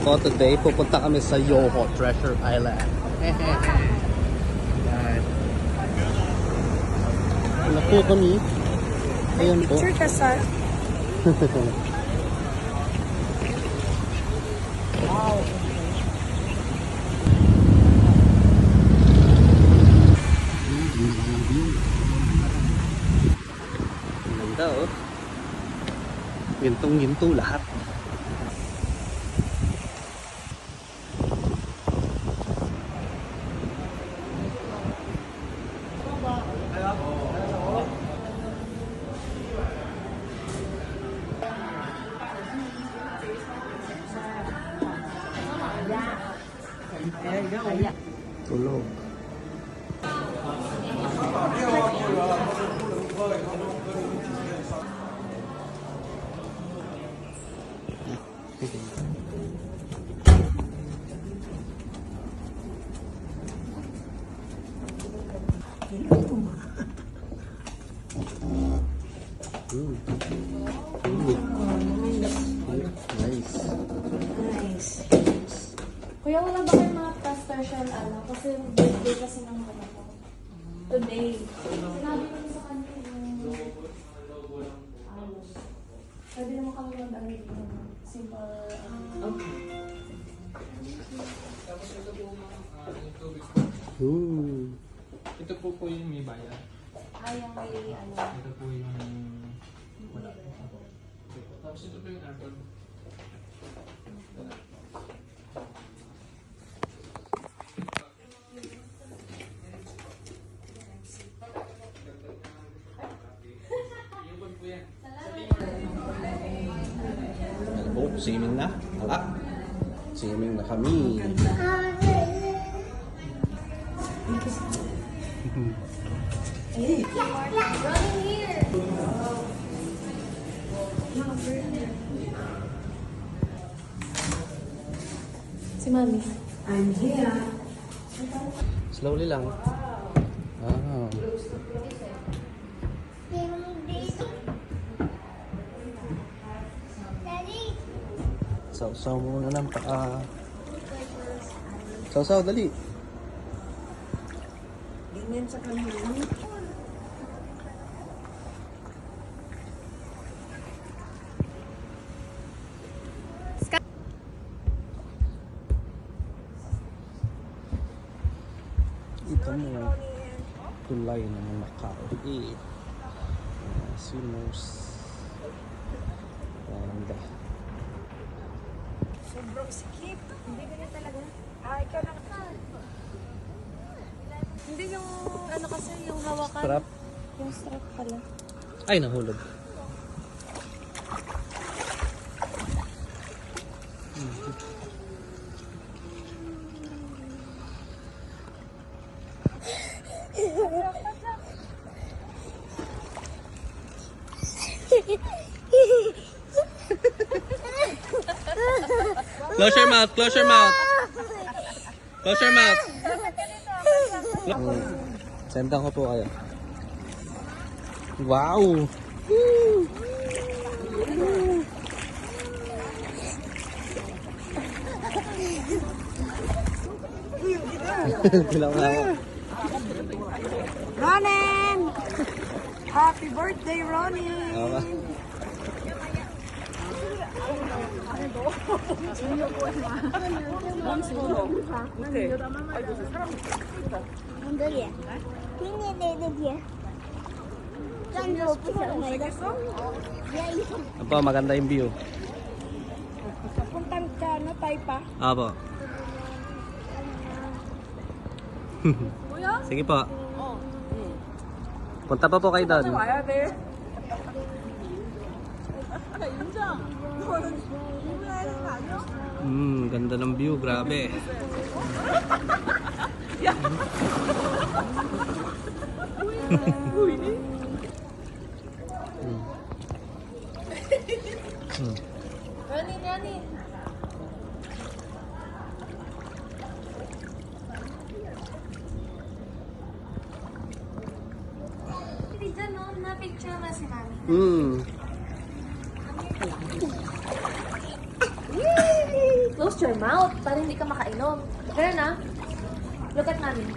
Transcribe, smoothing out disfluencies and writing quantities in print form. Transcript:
So today, pupunta kami sa Yoho Treasure Island. Yan. Ano po kami? Ayan po. Picture ka sa... Wow. Ganda oh. Gintong-ginto lahat. Tulog. Nice. Kuya, wala ba kayo mga pastor shell ano? Kasi birthday kasi ng mga ko. Today. Sinabi ko sa kanya yung... Pwede naman kami mag-ano dito. Simple... Tapos ito po yung tubig. Ito po yung may bayan. Yung may ano... Ito po yung wala. Tapos ito po yung aircon. Oh, swimming na. Hala. Swimming na kami. Si Mami. Slowly lang. Ah. Sausaw muna ng paa. Sausaw, dali. Ganyan sa kanila. Ito mo. Tulay ng Macau. Swimmers. Ganda. Sobrang sikip. Hindi ganyan talaga. Ikaw lang. Hindi yung ano kasi, yung hawakan. Strap. Yung strap pala. Ay, nahulog. Close your mouth, close your mouth. Close your mouth. Sendan ko po kayo. Wow! Ronin! Happy birthday, Ronin! 뭔데리야? 괜히 내들이야. 짠도 없어, 말겠어? 야, 이거. Apo, maganda yung view. Puntang ka na tayo pa. Apo. Sige po. Punta pa po kayo doon. Ganda ng view, grabe. Ronin, Ronin! Hindi dyan, no? Na-picture na si Mami. Close close your mouth para hindi ka makainom. Ganun na. Look at mommy.